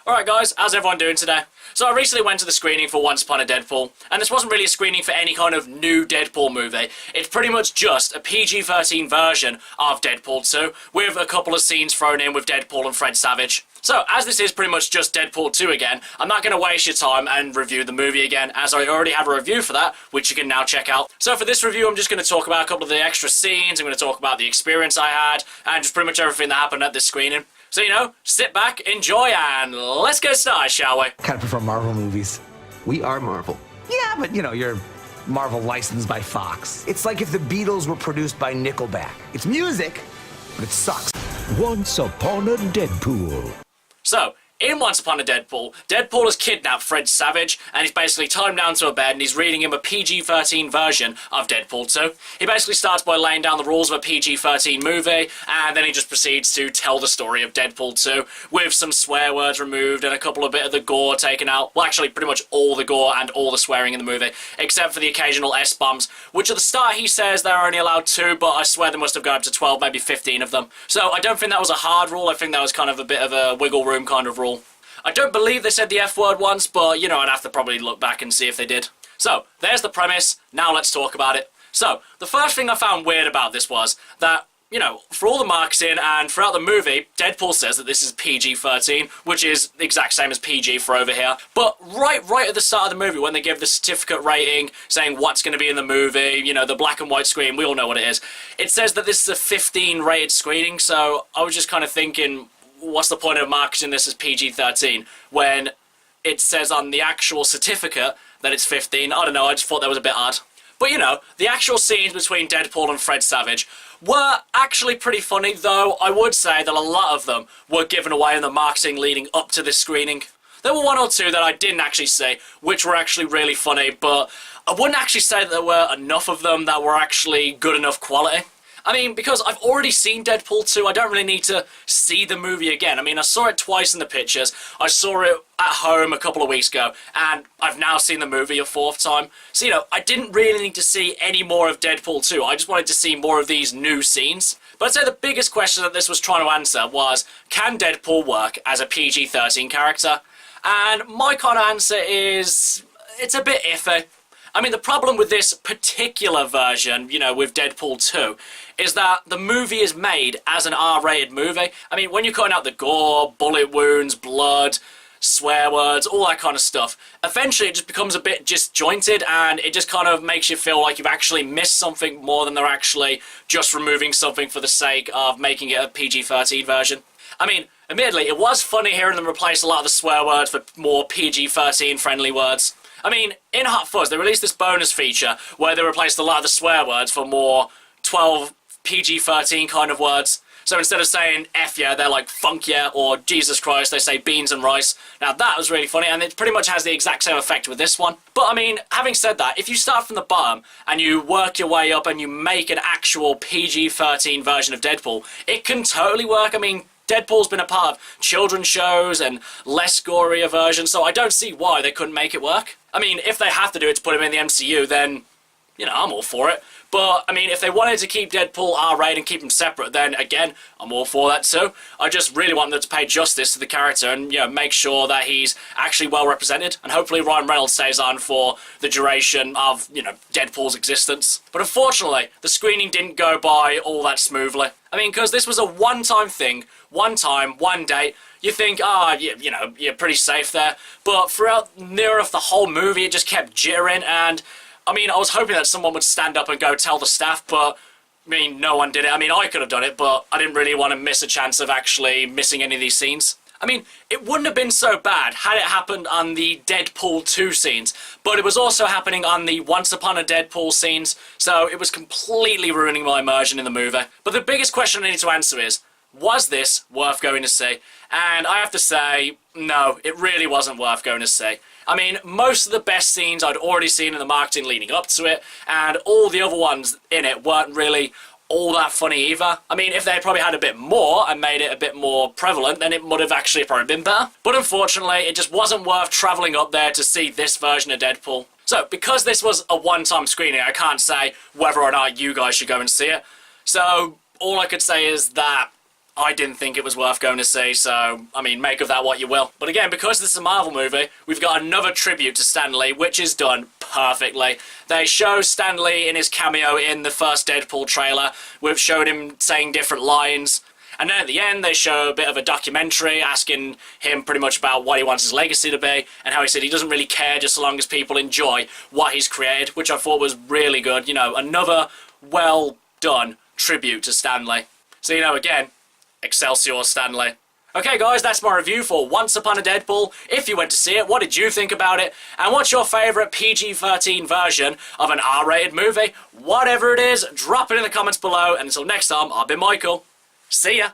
Alright guys, how's everyone doing today? So I recently went to the screening for Once Upon a Deadpool, and this wasn't really a screening for any kind of new Deadpool movie. It's pretty much just a PG-13 version of Deadpool 2, with a couple of scenes thrown in with Deadpool and Fred Savage. So, as this is pretty much just Deadpool 2 again, I'm not going to waste your time and review the movie again, as I already have a review for that, which you can now check out. So for this review, I'm just going to talk about a couple of the extra scenes, I'm going to talk about the experience I had, and just pretty much everything that happened at this screening. So, you know, sit back, enjoy, and let's get started, shall we? Kind of prefer Marvel movies. We are Marvel. Yeah, but you know, you're Marvel licensed by Fox. It's like if the Beatles were produced by Nickelback. It's music, but it sucks. Once Upon a Deadpool. So, in Once Upon a Deadpool, Deadpool has kidnapped Fred Savage, and he's basically tied him down to a bed, and he's reading him a PG-13 version of Deadpool 2. He basically starts by laying down the rules of a PG-13 movie, and then he just proceeds to tell the story of Deadpool 2, with some swear words removed and a couple of bit of the gore taken out. Well, actually, pretty much all the gore and all the swearing in the movie, except for the occasional S-bombs, which at the start he says they're only allowed 2, but I swear they must have gone up to 12, maybe 15 of them. So I don't think that was a hard rule, I think that was kind of a bit of a wiggle room kind of rule. I don't believe they said the F word once, but, you know, I'd have to probably look back and see if they did. So, there's the premise, now let's talk about it. So, the first thing I found weird about this was that, you know, for all the marketing and throughout the movie, Deadpool says that this is PG-13, which is the exact same as PG for over here. But right at the start of the movie, when they give the certificate rating, saying what's going to be in the movie, you know, the black and white screen, we all know what it is. It says that this is a 15 rated screening, so I was just kind of thinking, what's the point of marketing this as PG-13 when it says on the actual certificate that it's 15? I don't know, I just thought that was a bit odd. But you know, the actual scenes between Deadpool and Fred Savage were actually pretty funny, though I would say that a lot of them were given away in the marketing leading up to this screening. There were one or two that I didn't actually see, which were actually really funny, but I wouldn't actually say that there were enough of them that were actually good enough quality. I mean, because I've already seen Deadpool 2, I don't really need to see the movie again. I mean, I saw it twice in the pictures, I saw it at home a couple of weeks ago, and I've now seen the movie a fourth time. So, you know, I didn't really need to see any more of Deadpool 2, I just wanted to see more of these new scenes. But I'd say the biggest question that this was trying to answer was, can Deadpool work as a PG-13 character? And my kind of answer is, it's a bit iffy. I mean, the problem with this particular version, you know, with Deadpool 2, is that the movie is made as an R-rated movie. I mean, when you're cutting out the gore, bullet wounds, blood, swear words, all that kind of stuff, eventually it just becomes a bit disjointed, and it just kind of makes you feel like you've actually missed something more than they're actually just removing something for the sake of making it a PG-13 version. I mean, admittedly, it was funny hearing them replace a lot of the swear words for more PG-13 friendly words. I mean, in Hot Fuzz, they released this bonus feature where they replaced a lot of the swear words for more 12 PG-13 kind of words. So instead of saying F yeah, they're like funk yeah, or Jesus Christ, they say beans and rice. Now that was really funny, and it pretty much has the exact same effect with this one. But I mean, having said that, if you start from the bottom and you work your way up and you make an actual PG-13 version of Deadpool, it can totally work. I mean, Deadpool's been a part of children's shows and less gorier versions, so I don't see why they couldn't make it work. I mean, if they have to do it to put him in the MCU, then, you know, I'm all for it. But, I mean, if they wanted to keep Deadpool R-rated and keep him separate, then, again, I'm all for that too. I just really want them to pay justice to the character and, you know, make sure that he's actually well represented. And hopefully Ryan Reynolds stays on for the duration of, you know, Deadpool's existence. But unfortunately, the screening didn't go by all that smoothly. I mean, because this was a one-time thing, one time, one date. You think, you know, you're pretty safe there. But throughout near enough the whole movie, it just kept jittering, and I mean, I was hoping that someone would stand up and go tell the staff, but, I mean, no one did it. I mean, I could have done it, but I didn't really want to miss a chance of actually missing any of these scenes. I mean, it wouldn't have been so bad had it happened on the Deadpool 2 scenes, but it was also happening on the Once Upon a Deadpool scenes, so it was completely ruining my immersion in the movie. But the biggest question I need to answer is, was this worth going to see? And I have to say, no, it really wasn't worth going to see. I mean, most of the best scenes I'd already seen in the marketing leading up to it, and all the other ones in it weren't really all that funny either. I mean, if they probably had a bit more and made it a bit more prevalent, then it would have actually probably been better. But unfortunately, it just wasn't worth travelling up there to see this version of Deadpool. So, because this was a one-time screening, I can't say whether or not you guys should go and see it. So, all I could say is that I didn't think it was worth going to see, so, I mean, make of that what you will. But again, because this is a Marvel movie, we've got another tribute to Stan Lee, which is done perfectly. They show Stan Lee in his cameo in the first Deadpool trailer. We've showed him saying different lines. And then at the end, they show a bit of a documentary asking him pretty much about what he wants his legacy to be, and how he said he doesn't really care just so long as people enjoy what he's created, which I thought was really good. You know, another well done tribute to Stan Lee. So, you know, again, Excelsior Stan Lee. Okay guys, that's my review for Once Upon a Deadpool. If you went to see it, what did you think about it? And what's your favourite PG-13 version of an R-rated movie? Whatever it is, drop it in the comments below, and until next time, I've been Michael. See ya!